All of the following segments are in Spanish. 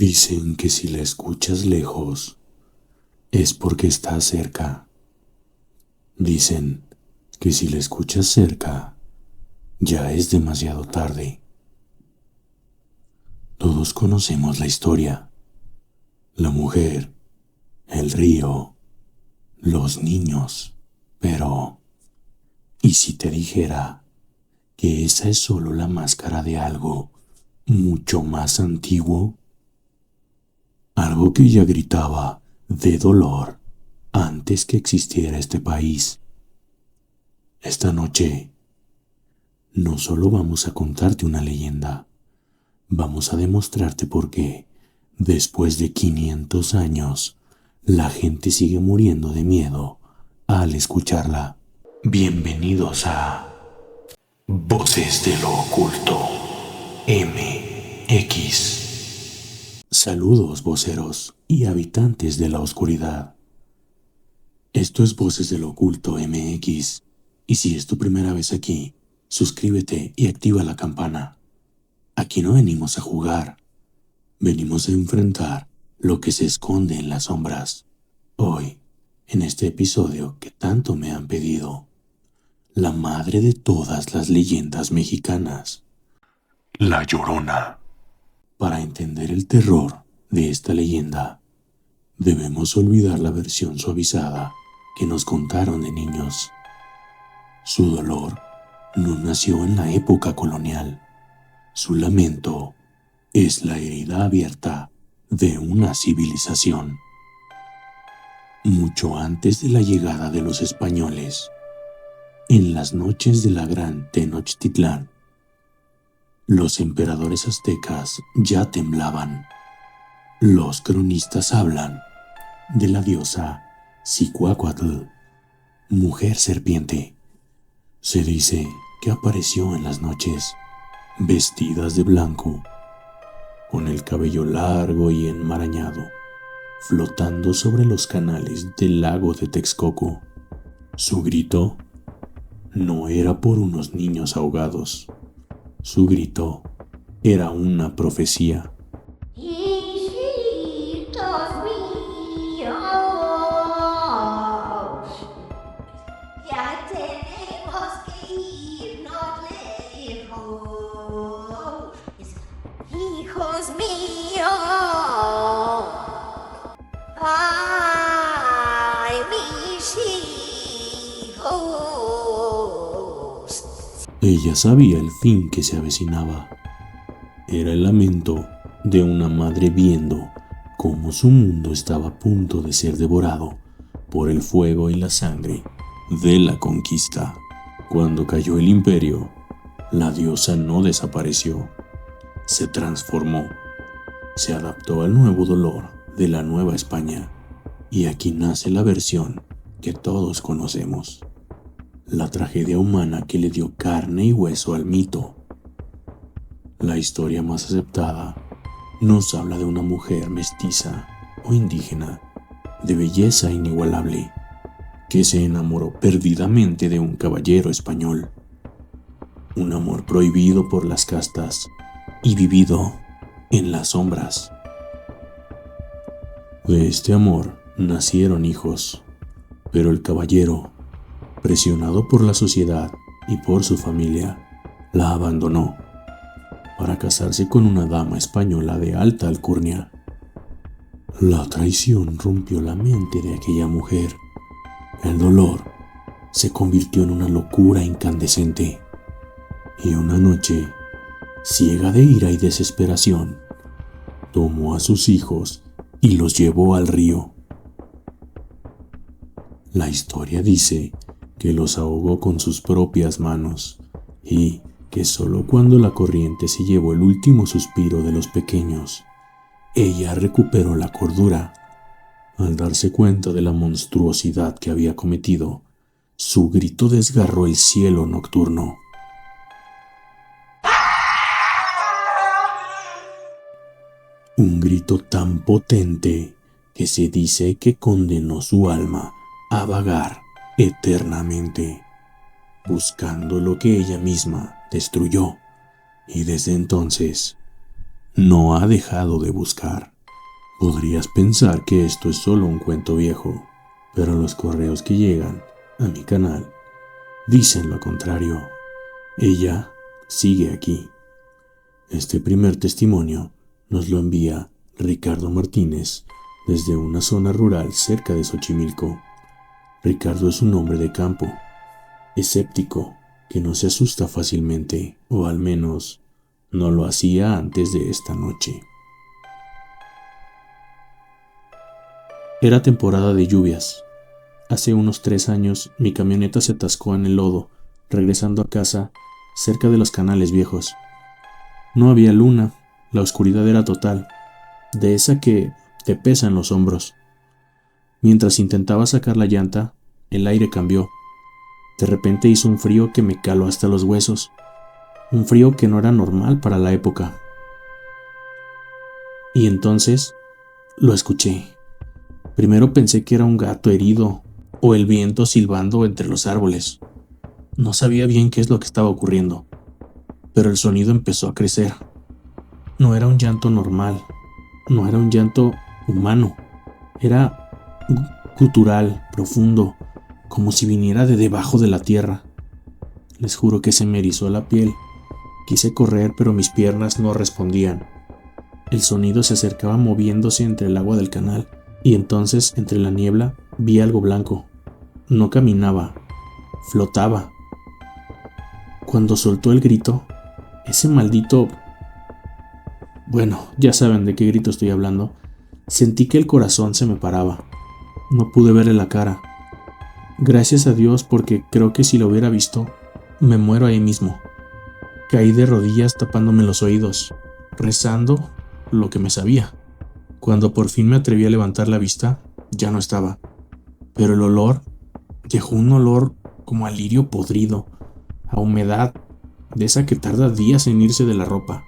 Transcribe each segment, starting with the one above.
Dicen que si la escuchas lejos es porque está cerca. Dicen que si la escuchas cerca ya es demasiado tarde. Todos conocemos la historia. La mujer, el río, los niños. Pero, ¿y si te dijera que esa es solo la máscara de algo mucho más antiguo? Algo que ya gritaba de dolor antes que existiera este país. Esta noche, no solo vamos a contarte una leyenda, vamos a demostrarte por qué, después de 500 años, la gente sigue muriendo de miedo al escucharla. Bienvenidos a Voces de lo Oculto MX. Saludos, voceros y habitantes de la oscuridad. Esto es Voces de lo Oculto MX, y si es tu primera vez aquí, suscríbete y activa la campana. Aquí no venimos a jugar, venimos a enfrentar lo que se esconde en las sombras. Hoy, en este episodio que tanto me han pedido, la madre de todas las leyendas mexicanas, La Llorona. Para entender el terror de esta leyenda, debemos olvidar la versión suavizada que nos contaron de niños. Su dolor no nació en la época colonial. Su lamento es la herida abierta de una civilización. Mucho antes de la llegada de los españoles, en las noches de la gran Tenochtitlán, los emperadores aztecas ya temblaban. Los cronistas hablan de la diosa Cihuacóatl, mujer serpiente. Se dice que apareció en las noches, vestidas de blanco, con el cabello largo y enmarañado, flotando sobre los canales del lago de Texcoco. Su grito no era por unos niños ahogados. Su grito era una profecía. Hijitos míos, ya tenemos que irnos lejos. Hijos míos, ay, mis hijos. Ella sabía el fin que se avecinaba. Era el lamento de una madre viendo cómo su mundo estaba a punto de ser devorado por el fuego y la sangre de la conquista. Cuando cayó el imperio, la diosa no desapareció, se transformó, se adaptó al nuevo dolor de la Nueva España, y aquí nace la versión que todos conocemos. La tragedia humana que le dio carne y hueso al mito. La historia más aceptada nos habla de una mujer mestiza o indígena de belleza inigualable que se enamoró perdidamente de un caballero español. Un amor prohibido por las castas y vivido en las sombras. De este amor nacieron hijos, pero el caballero, presionado por la sociedad y por su familia, la abandonó para casarse con una dama española de alta alcurnia. La traición rompió la mente de aquella mujer. El dolor se convirtió en una locura incandescente. Y una noche, ciega de ira y desesperación, tomó a sus hijos y los llevó al río. La historia dice que los ahogó con sus propias manos y que solo cuando la corriente se llevó el último suspiro de los pequeños, ella recuperó la cordura. Al darse cuenta de la monstruosidad que había cometido, su grito desgarró el cielo nocturno. Un grito tan potente que se dice que condenó su alma a vagar eternamente, buscando lo que ella misma destruyó, y desde entonces no ha dejado de buscar. Podrías pensar que esto es solo un cuento viejo, pero los correos que llegan a mi canal dicen lo contrario. Ella sigue aquí. Este primer testimonio nos lo envía Ricardo Martínez desde una zona rural cerca de Xochimilco. Ricardo es un hombre de campo, escéptico, que no se asusta fácilmente, o al menos no lo hacía antes de esta noche. Era temporada de lluvias. Hace unos 3 años mi camioneta se atascó en el lodo, regresando a casa cerca de los canales viejos. No había luna, la oscuridad era total, de esa que te pesa en los hombros. Mientras intentaba sacar la llanta, el aire cambió. De repente hizo un frío que me caló hasta los huesos, un frío que no era normal para la época. Y entonces lo escuché. Primero pensé que era un gato herido o el viento silbando entre los árboles. No sabía bien qué es lo que estaba ocurriendo, pero el sonido empezó a crecer. No era un llanto normal, no era un llanto humano, era gutural, profundo, como si viniera de debajo de la tierra. Les juro que se me erizó la piel. Quise correr, pero mis piernas no respondían. El sonido se acercaba moviéndose entre el agua del canal, y entonces, entre la niebla, vi algo blanco. No caminaba, flotaba. Cuando soltó el grito, ese maldito... Bueno, ya saben de qué grito estoy hablando. Sentí que el corazón se me paraba. No pude verle la cara. Gracias a Dios, porque creo que si lo hubiera visto, me muero ahí mismo. Caí de rodillas tapándome los oídos, rezando lo que me sabía. Cuando por fin me atreví a levantar la vista, ya no estaba. Pero el olor dejó un olor como a lirio podrido, a humedad, de esa que tarda días en irse de la ropa.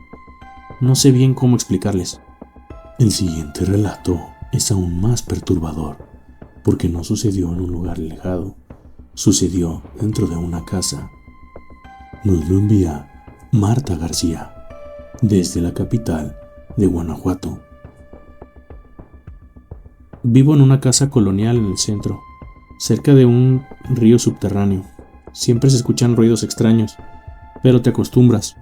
No sé bien cómo explicarles. El siguiente relato es aún más perturbador, porque no sucedió en un lugar alejado, sucedió dentro de una casa. Nos lo envía Marta García, desde la capital de Guanajuato. Vivo en una casa colonial en el centro, cerca de un río subterráneo. Siempre se escuchan ruidos extraños, pero te acostumbras.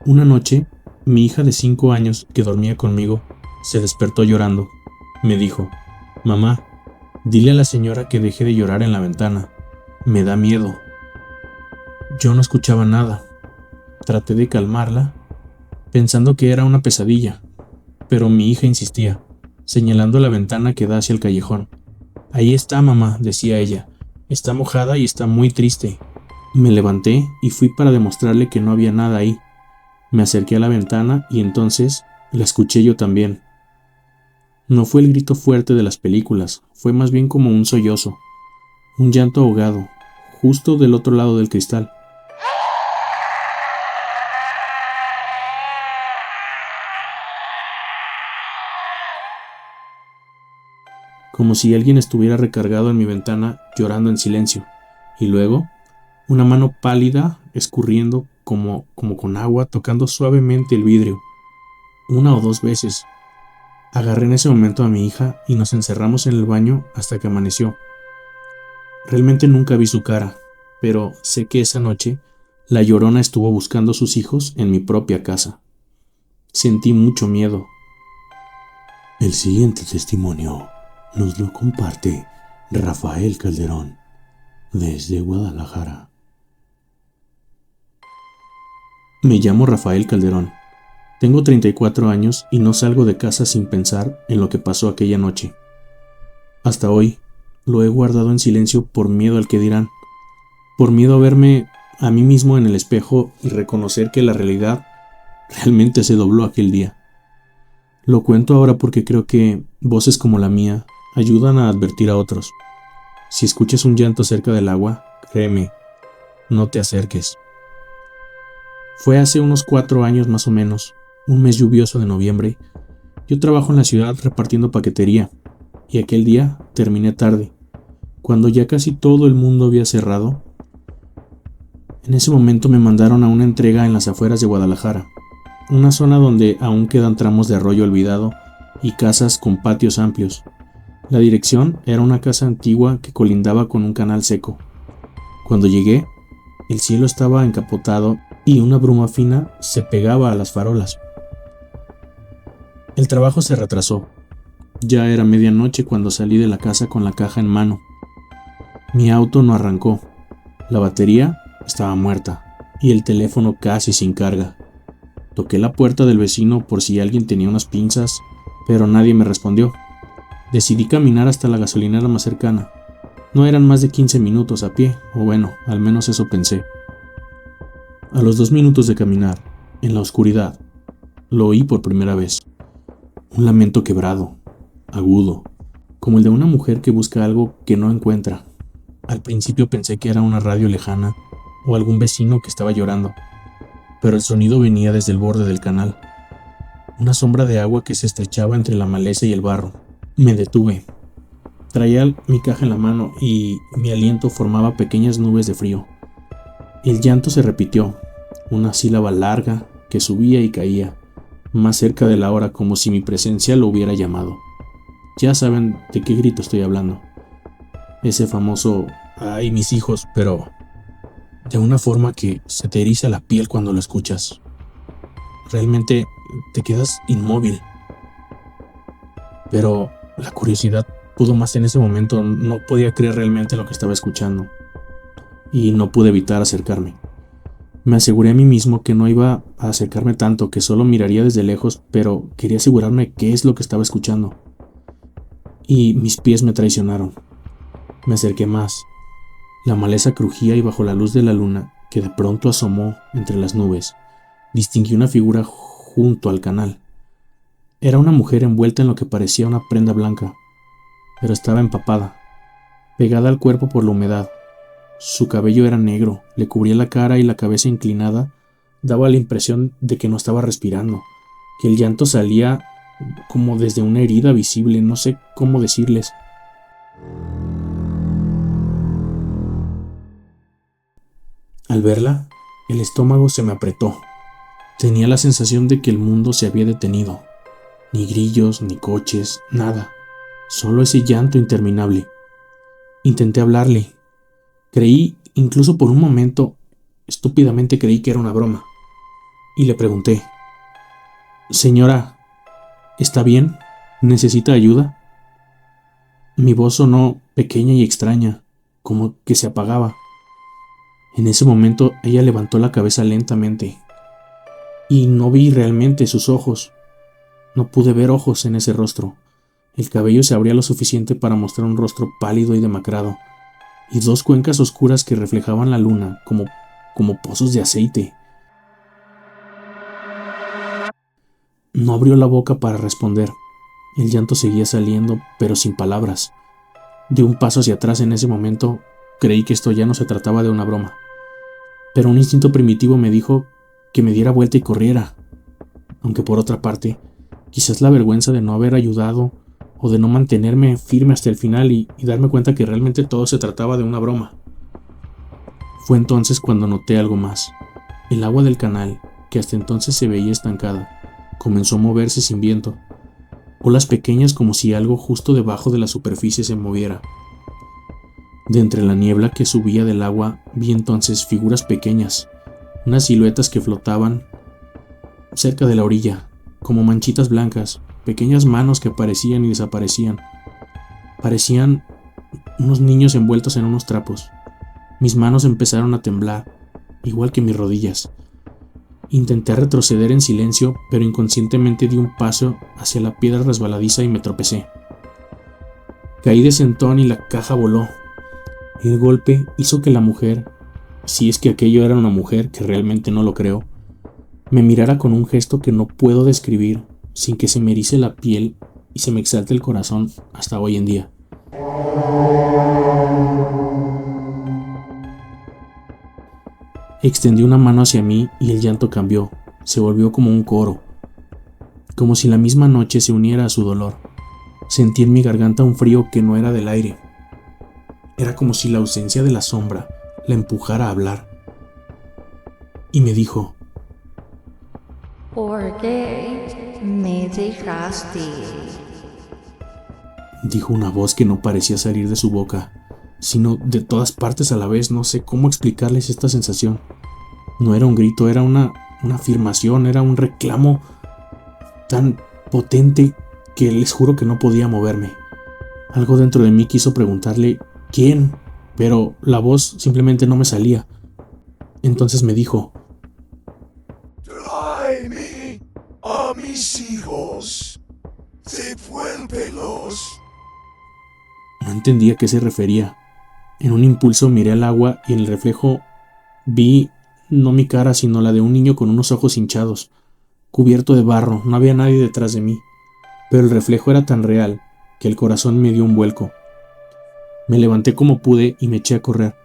Una noche, mi hija de 5 años, que dormía conmigo, se despertó llorando. Me dijo: «Mamá, dile a la señora que deje de llorar en la ventana. Me da miedo». Yo no escuchaba nada. Traté de calmarla, pensando que era una pesadilla, pero mi hija insistía, señalando la ventana que da hacia el callejón. «Ahí está, mamá», decía ella. «Está mojada y está muy triste». Me levanté y fui para demostrarle que no había nada ahí. Me acerqué a la ventana y entonces la escuché yo también. No fue el grito fuerte de las películas, fue más bien como un sollozo, un llanto ahogado, justo del otro lado del cristal. Como si alguien estuviera recargado en mi ventana llorando en silencio, y luego una mano pálida escurriendo como con agua, tocando suavemente el vidrio, 1 o 2 veces. Agarré en ese momento a mi hija y nos encerramos en el baño hasta que amaneció. Realmente nunca vi su cara, pero sé que esa noche la Llorona estuvo buscando a sus hijos en mi propia casa. Sentí mucho miedo. El siguiente testimonio nos lo comparte Rafael Calderón, desde Guadalajara. Me llamo Rafael Calderón. Tengo 34 años y no salgo de casa sin pensar en lo que pasó aquella noche. Hasta hoy lo he guardado en silencio por miedo al que dirán, por miedo a verme a mí mismo en el espejo y reconocer que la realidad realmente se dobló aquel día. Lo cuento ahora porque creo que voces como la mía ayudan a advertir a otros. Si escuchas un llanto cerca del agua, créeme, no te acerques. Fue hace unos 4 años más o menos, un mes lluvioso de noviembre. Yo trabajo en la ciudad repartiendo paquetería, y aquel día terminé tarde, cuando ya casi todo el mundo había cerrado. En ese momento me mandaron a una entrega en las afueras de Guadalajara, una zona donde aún quedan tramos de arroyo olvidado y casas con patios amplios. La dirección era una casa antigua que colindaba con un canal seco. Cuando llegué, el cielo estaba encapotado y una bruma fina se pegaba a las farolas. El trabajo se retrasó. Ya era medianoche cuando salí de la casa con la caja en mano. Mi auto no arrancó. La batería estaba muerta y el teléfono casi sin carga. Toqué la puerta del vecino por si alguien tenía unas pinzas, pero nadie me respondió. Decidí caminar hasta la gasolinera más cercana. No eran más de 15 minutos a pie, o bueno, al menos eso pensé. A los 2 minutos de caminar, en la oscuridad, lo oí por primera vez. Un lamento quebrado, agudo, como el de una mujer que busca algo que no encuentra. Al principio pensé que era una radio lejana o algún vecino que estaba llorando, pero el sonido venía desde el borde del canal. Una sombra de agua que se estrechaba entre la maleza y el barro. Me detuve. Traía mi caja en la mano y mi aliento formaba pequeñas nubes de frío. El llanto se repitió, una sílaba larga que subía y caía, más cerca de la hora como si mi presencia lo hubiera llamado. Ya saben de qué grito estoy hablando. Ese famoso "ay, mis hijos", pero de una forma que se te eriza la piel cuando lo escuchas. Realmente te quedas inmóvil. Pero la curiosidad pudo más en ese momento. No podía creer realmente lo que estaba escuchando. Y no pude evitar acercarme. Me aseguré a mí mismo que no iba a acercarme tanto, que solo miraría desde lejos, pero quería asegurarme qué es lo que estaba escuchando. Y mis pies me traicionaron. Me acerqué más. La maleza crujía y bajo la luz de la luna, que de pronto asomó entre las nubes, distinguí una figura junto al canal. Era una mujer envuelta en lo que parecía una prenda blanca, pero estaba empapada, pegada al cuerpo por la humedad. Su cabello era negro, le cubría la cara y la cabeza inclinada daba la impresión de que no estaba respirando, que el llanto salía como desde una herida visible, no sé cómo decirles. Al verla, el estómago se me apretó. Tenía la sensación de que el mundo se había detenido. Ni grillos, ni coches, nada. Solo ese llanto interminable. Intenté hablarle. Creí, incluso por un momento, estúpidamente creí que era una broma. Y le pregunté: "Señora, ¿está bien? ¿Necesita ayuda?". Mi voz sonó pequeña y extraña, como que se apagaba. En ese momento ella levantó la cabeza lentamente y no vi realmente sus ojos. No pude ver ojos en ese rostro. El cabello se abría lo suficiente para mostrar un rostro pálido y demacrado y 2 cuencas oscuras que reflejaban la luna como pozos de aceite. No abrió la boca para responder. El llanto seguía saliendo, pero sin palabras. Di un paso hacia atrás en ese momento. Creí que esto ya no se trataba de una broma. Pero un instinto primitivo me dijo que me diera vuelta y corriera. Aunque por otra parte, quizás la vergüenza de no haber ayudado o de no mantenerme firme hasta el final y darme cuenta que realmente todo se trataba de una broma. Fue entonces cuando noté algo más. El agua del canal, que hasta entonces se veía estancada, comenzó a moverse sin viento. Olas pequeñas como si algo justo debajo de la superficie se moviera. De entre la niebla que subía del agua vi entonces figuras pequeñas, unas siluetas que flotaban cerca de la orilla, como manchitas blancas, pequeñas manos que aparecían y desaparecían. Parecían unos niños envueltos en unos trapos. Mis manos empezaron a temblar, igual que mis rodillas. Intenté retroceder en silencio, pero inconscientemente di un paso hacia la piedra resbaladiza y me tropecé. Caí de sentón y la caja voló. El golpe hizo que la mujer, si es que aquello era una mujer, que realmente no lo creo, me mirara con un gesto que no puedo describir, sin que se me erice la piel y se me exalte el corazón hasta hoy en día. Extendí una mano hacia mí y el llanto cambió, se volvió como un coro, como si la misma noche se uniera a su dolor. Sentí en mi garganta un frío que no era del aire. Era como si la ausencia de la sombra la empujara a hablar. Y me dijo: ¿Por qué me dejaste? Dijo una voz que no parecía salir de su boca, sino de todas partes a la vez. No sé cómo explicarles esta sensación. No era un grito, era una afirmación, era un reclamo tan potente que les juro que no podía moverme. Algo dentro de mí quiso preguntarle ¿quién? Pero la voz simplemente no me salía. Entonces me dijo: Tráeme a mis hijos. Devuélvelos. No entendía a qué se refería. En un impulso miré al agua y en el reflejo vi no mi cara, sino la de un niño con unos ojos hinchados, cubierto de barro. No había nadie detrás de mí, pero el reflejo era tan real que el corazón me dio un vuelco. Me levanté como pude y me eché a correr.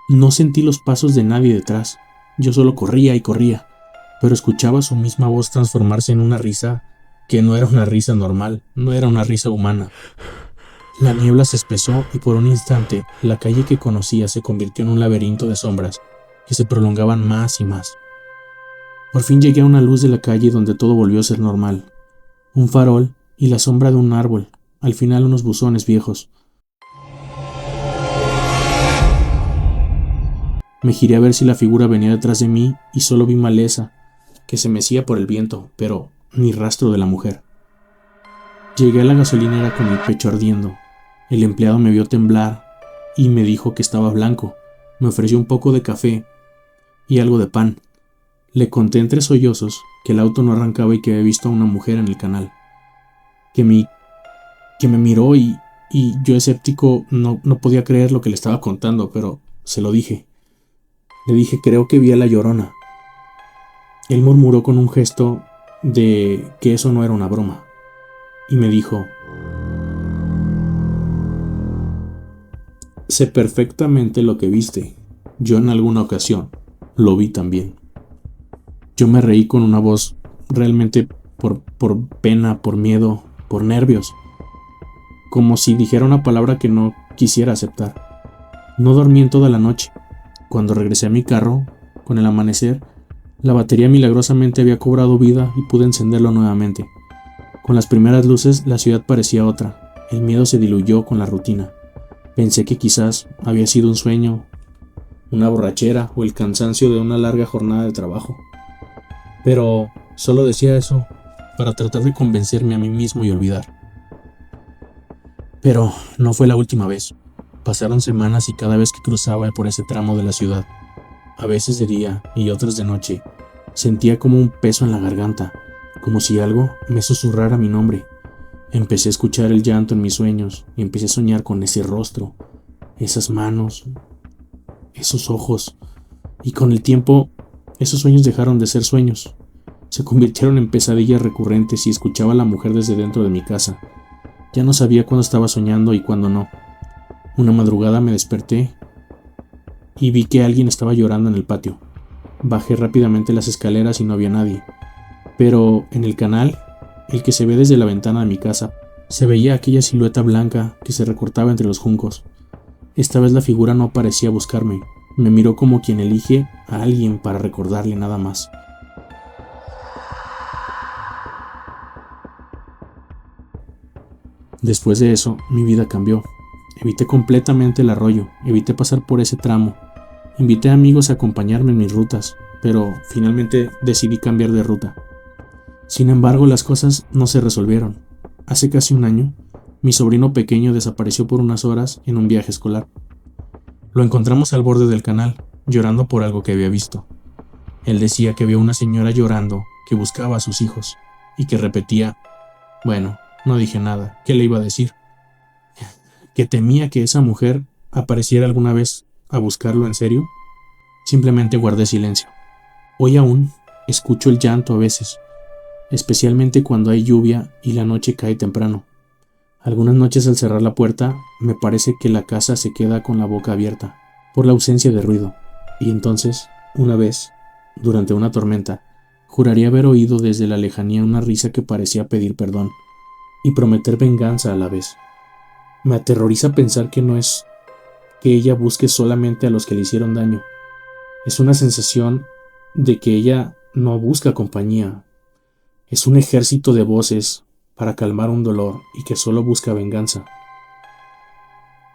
No sentí los pasos de nadie detrás. Yo solo corría y corría, pero escuchaba su misma voz transformarse en una risa que no era una risa normal, no era una risa humana. La niebla se espesó y por un instante la calle que conocía se convirtió en un laberinto de sombras que se prolongaban más y más. Por fin llegué a una luz de la calle donde todo volvió a ser normal. Un farol y la sombra de un árbol, al final unos buzones viejos. Me giré a ver si la figura venía detrás de mí y solo vi maleza que se mecía por el viento, pero ni rastro de la mujer. Llegué a la gasolinera con el pecho ardiendo. El empleado me vio temblar y me dijo que estaba blanco. Me ofreció un poco de café y algo de pan. Le conté entre sollozos que el auto no arrancaba y que había visto a una mujer en el canal. Que me miró y yo, escéptico, no podía creer lo que le estaba contando, pero se lo dije. Le dije: creo que vi a la Llorona. Él murmuró con un gesto de que eso no era una broma, y me dijo: sé perfectamente lo que viste. Yo en alguna ocasión lo vi también. Yo me reí con una voz realmente por pena, por miedo, por nervios, como si dijera una palabra que no quisiera aceptar. No dormí en toda la noche. Cuando regresé a mi carro, con el amanecer, la batería milagrosamente había cobrado vida y pude encenderlo nuevamente. Con las primeras luces, la ciudad parecía otra. El miedo se diluyó con la rutina. Pensé que quizás había sido un sueño, una borrachera o el cansancio de una larga jornada de trabajo. Pero solo decía eso para tratar de convencerme a mí mismo y olvidar. Pero no fue la última vez. Pasaron semanas y cada vez que cruzaba por ese tramo de la ciudad, a veces de día y otras de noche, sentía como un peso en la garganta, como si algo me susurrara mi nombre. Empecé a escuchar el llanto en mis sueños y empecé a soñar con ese rostro, esas manos, esos ojos. Y con el tiempo, esos sueños dejaron de ser sueños. Se convirtieron en pesadillas recurrentes y escuchaba a la mujer desde dentro de mi casa. Ya no sabía cuándo estaba soñando y cuándo no. Una madrugada me desperté y vi que alguien estaba llorando en el patio. Bajé rápidamente las escaleras y no había nadie. Pero en el canal, el que se ve desde la ventana de mi casa, se veía aquella silueta blanca que se recortaba entre los juncos. Esta vez la figura no parecía buscarme. Me miró como quien elige a alguien para recordarle nada más. Después de eso, mi vida cambió. Evité completamente el arroyo, evité pasar por ese tramo. Invité a amigos a acompañarme en mis rutas, pero finalmente decidí cambiar de ruta. Sin embargo, las cosas no se resolvieron. Hace casi un año, mi sobrino pequeño desapareció por unas horas en un viaje escolar. Lo encontramos al borde del canal, llorando por algo que había visto. Él decía que vio una señora llorando, que buscaba a sus hijos, y que repetía: bueno, no dije nada, ¿qué le iba a decir? Que temía que esa mujer apareciera alguna vez a buscarlo en serio. Simplemente guardé silencio. Hoy aún escucho el llanto a veces, especialmente cuando hay lluvia y la noche cae temprano. Algunas noches al cerrar la puerta, me parece que la casa se queda con la boca abierta, por la ausencia de ruido, y entonces, una vez, durante una tormenta, juraría haber oído desde la lejanía una risa que parecía pedir perdón, y prometer venganza a la vez. Me aterroriza pensar que no es que ella busque solamente a los que le hicieron daño. Es una sensación de que ella no busca compañía. Es un ejército de voces para calmar un dolor y que solo busca venganza.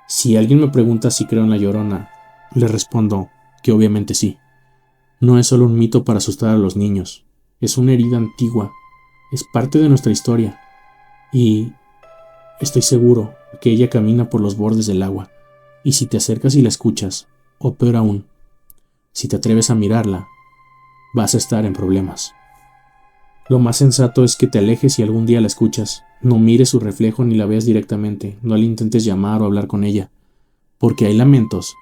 Si alguien me pregunta si creo en la Llorona, le respondo que obviamente sí. No es solo un mito para asustar a los niños, es una herida antigua, es parte de nuestra historia y estoy seguro que ella camina por los bordes del agua y si te acercas y la escuchas, o peor aún, si te atreves a mirarla, vas a estar en problemas. Lo más sensato es que te alejes y algún día la escuchas. No mires su reflejo ni la veas directamente, no le intentes llamar o hablar con ella, porque hay lamentos,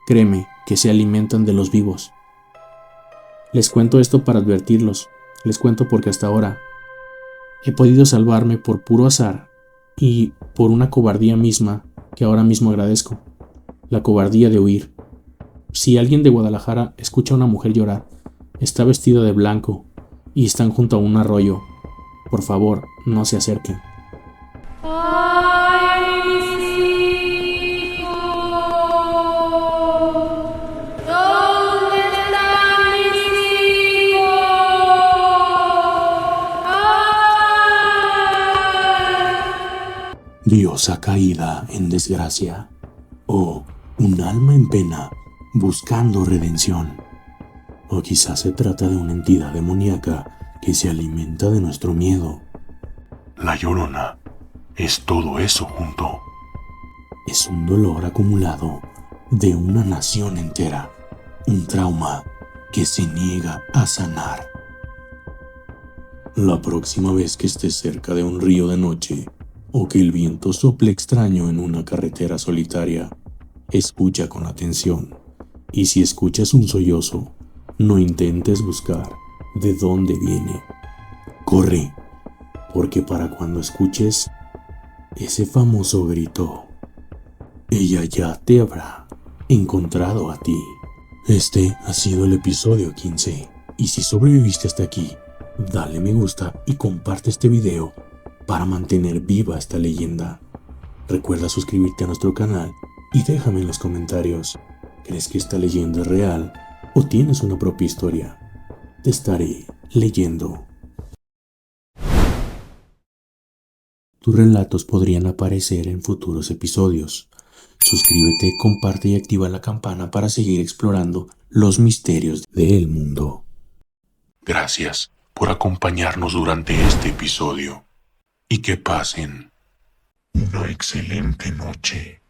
créeme, que se alimentan de los vivos. Les cuento esto para advertirlos, les cuento porque hasta ahora he podido salvarme por puro azar y por una cobardía misma que ahora mismo agradezco, la cobardía de huir. Si alguien de Guadalajara escucha a una mujer llorar, está vestida de blanco y están junto a un arroyo, por favor, no se acerquen. Diosa caída en desgracia, o un alma en pena buscando redención. O quizás se trata de una entidad demoníaca que se alimenta de nuestro miedo. La Llorona es todo eso junto. Es un dolor acumulado de una nación entera, un trauma que se niega a sanar. La próxima vez que estés cerca de un río de noche o que el viento sople extraño en una carretera solitaria, escucha con atención y si escuchas un sollozo, no intentes buscar de dónde viene. Corre, porque para cuando escuches ese famoso grito, ella ya te habrá encontrado a ti. Este ha sido el episodio 15 y si sobreviviste hasta aquí, dale me gusta y comparte este video para mantener viva esta leyenda. Recuerda suscribirte a nuestro canal y déjame en los comentarios, ¿crees que esta leyenda es real o tienes una propia historia? Te estaré leyendo. Tus relatos podrían aparecer en futuros episodios. Suscríbete, comparte y activa la campana para seguir explorando los misterios del mundo. Gracias por acompañarnos durante este episodio y que pasen una excelente noche.